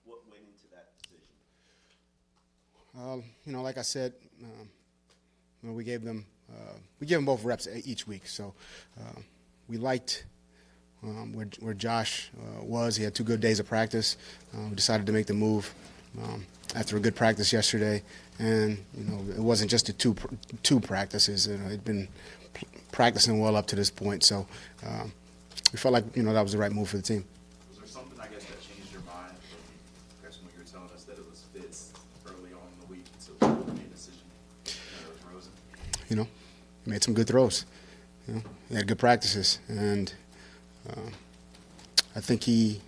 What went into that decision? Like I said, we gave them both reps each week. So we liked where Josh was. He had 2 good days of practice. We decided to make the move after a good practice yesterday, and it wasn't just the two practices. He'd been practicing well up to this point, so we felt like that was the right move for the team. Was there something, I guess, that changed your mind from, I guess, when you were telling us that it was Fitz early on in the week until you made a decision that it was Rosen? He made some good throws. He had good practices, and I think he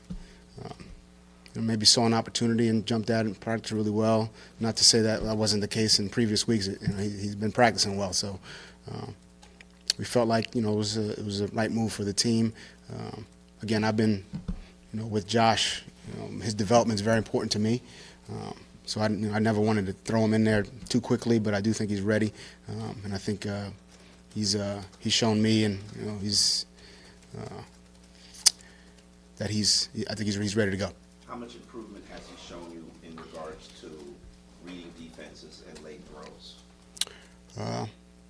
maybe saw an opportunity and jumped at it and practiced really well. Not to say that wasn't the case in previous weeks. He's been practicing well, so we felt like it was a right move for the team. Again, I've been with Josh. His development is very important to me. So I never wanted to throw him in there too quickly, but I do think he's ready, and I think he's shown me, and I think he's ready to go. How much improvement has he shown you in regards to reading defenses and late throws?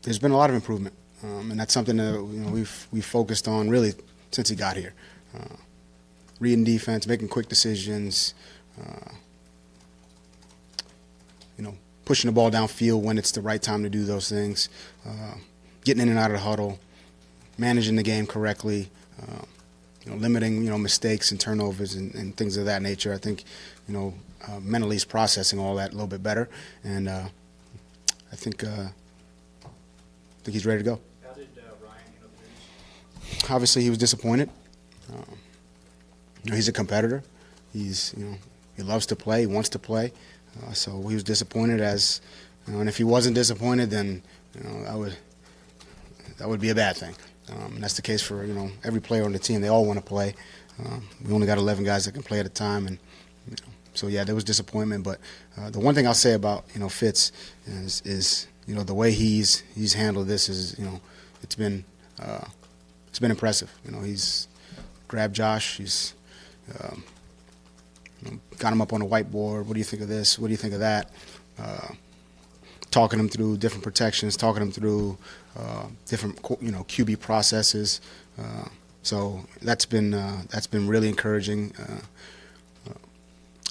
There's been a lot of improvement, and that's something that we've focused on really since he got here. Reading defense, making quick decisions, pushing the ball downfield when it's the right time to do those things, getting in and out of the huddle, managing the game correctly, limiting mistakes and turnovers and things of that nature. I think mentally he's processing all that a little bit better, and I think he's ready to go. How did Ryan handle the news? Obviously, he was disappointed. He's a competitor. He loves to play. He wants to play. So he was disappointed, and if he wasn't disappointed, then that would be a bad thing. And that's the case for every player on the team. They all want to play. We only got 11 guys that can play at a time, and so yeah, there was disappointment. But the one thing I'll say about Fitz is the way he's handled this is it's been impressive. He's grabbed Josh. He's got him up on the whiteboard. What do you think of this? What do you think of that? Talking him through different protections, talking him through different QB processes. So that's been really encouraging.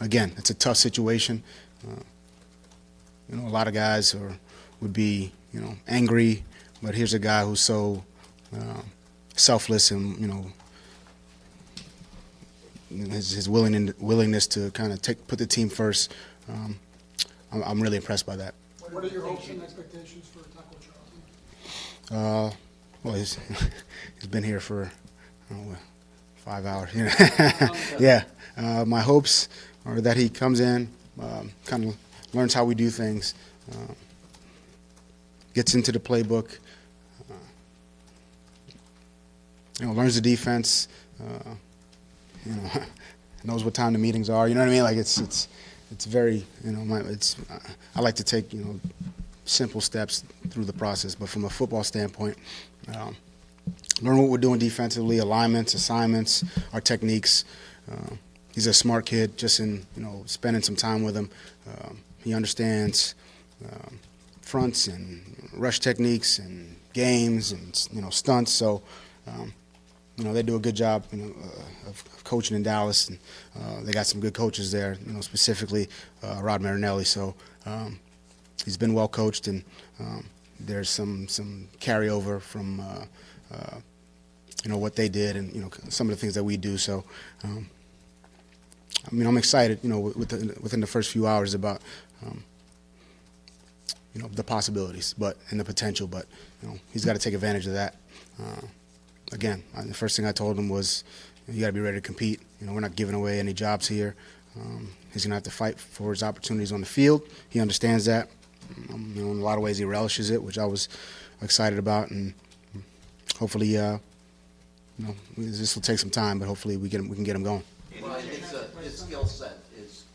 Again, it's a tough situation. A lot of guys would be angry, but here's a guy who's so selfless and his willingness to kind of put the team first. I'm really impressed by that. What are your hopes and expectations for Taco Charlton? Well, he's been here for 5 hours. Yeah. My hopes are that he comes in, kind of learns how we do things, gets into the playbook, learns the defense, knows what time the meetings are. You know what I mean? Like it's very, I like to take, simple steps through the process. But from a football standpoint, learn what we're doing defensively, alignments, assignments, our techniques. He's a smart kid. Just in, spending some time with him, he understands fronts and rush techniques and games and, stunts. So, they do a good job, of coaching in Dallas, and they got some good coaches there, specifically Rod Marinelli. So he's been well coached, and there's some carryover from what they did and some of the things that we do. So I'm excited, within the first few hours about the possibilities, and the potential. But he's got to take advantage of that. Again, the first thing I told him was, you got to be ready to compete. We're not giving away any jobs here. He's going to have to fight for his opportunities on the field. He understands that. In a lot of ways, he relishes it, which I was excited about. And hopefully, this will take some time, but hopefully we can get him going. Well, his skill set is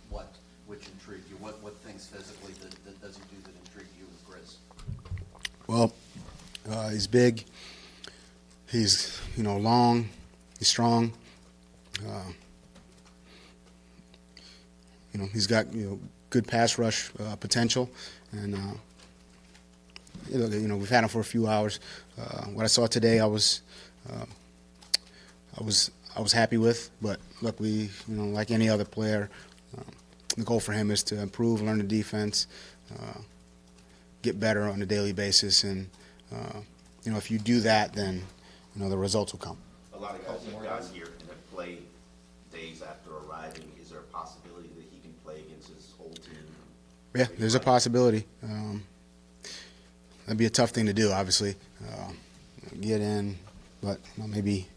which intrigued you? What things physically that does he do that intrigue you with Chris? Well, he's big. He's, long, he's strong. he's got good pass rush potential, and we've had him for a few hours. What I saw today, I was happy with. But look, we like any other player, the goal for him is to improve, learn the defense, get better on a daily basis, and if you do that, then the results will come. A lot of guys have got here and have played days after arriving. Is there a possibility that he can play against his old team? Yeah, there's a possibility. That'd be a tough thing to do, obviously. Get in, but maybe.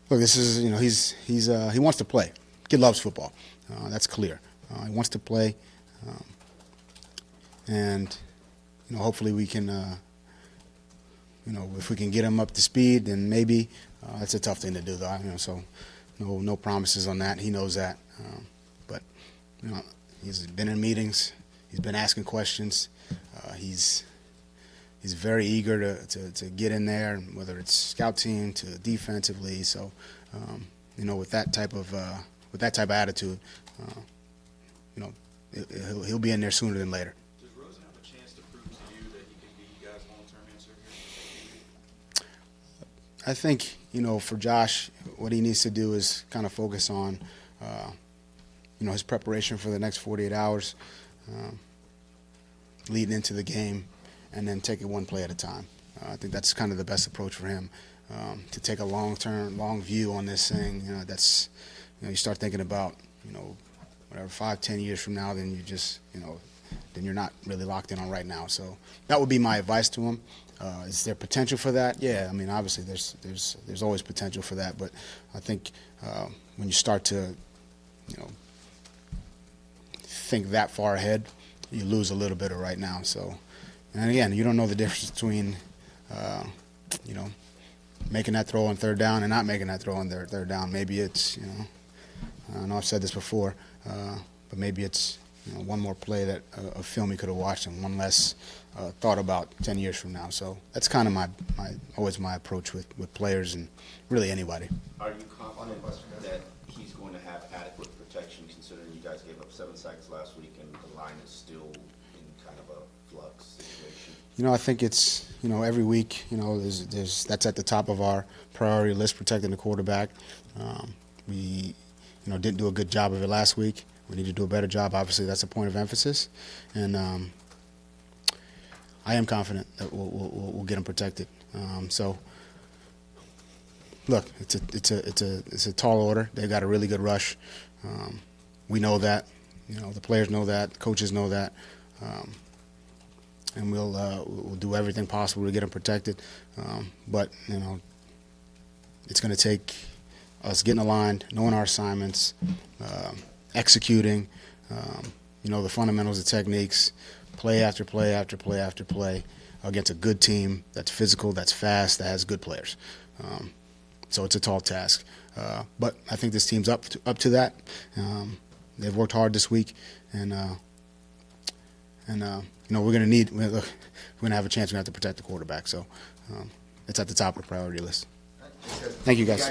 Look, this is he wants to play. Kid loves football. That's clear. He wants to play, and hopefully we can. If we can get him up to speed, then maybe. That's a tough thing to do, though. So no promises on that. He knows that. But he's been in meetings. He's been asking questions. He's very eager to get in there, whether it's scout team to defensively. So with that type of attitude, he'll be in there sooner than later. Does Rosen have a chance to prove to you that he can be you guys' long-term answer here? I think, for Josh, what he needs to do is kind of focus on, his preparation for the next 48 hours, leading into the game, and then take it one play at a time. I think that's kind of the best approach for him, to take a long view on this thing. That's, you start thinking about, whatever, 5-10 years from now, then you just, then you're not really locked in on right now. So that would be my advice to him. Is there potential for that? Yeah, I mean, obviously there's always potential for that, but I think when you start to, think that far ahead, you lose a little bit of right now. So, and again, you don't know the difference between, making that throw on third down and not making that throw on third down. Maybe it's, I know I've said this before, but maybe it's one more play that a film you could have watched and one less thought about 10 years from now. So that's kind of always my approach with players and really anybody. Are you confident that he's going to have adequate protection, considering you guys gave up 7 sacks last week and the line is still in kind of a flux situation? I think it's, every week, there's that's at the top of our priority list, protecting the quarterback. We, didn't do a good job of it last week. We need to do a better job. Obviously, that's a point of emphasis. And I am confident that we'll get him protected. So, look, it's a tall order. They've got a really good rush. We know that. The players know that. The coaches know that. And we'll do everything possible to get them protected. But it's going to take us getting aligned, knowing our assignments, executing, the fundamentals, the techniques, play after play after play after play against a good team that's physical, that's fast, that has good players. So it's a tall task. But I think this team's up to that. They've worked hard this week, and we're going to have a chance. We're going to have to protect the quarterback. So it's at the top of the priority list. Thank you, guys.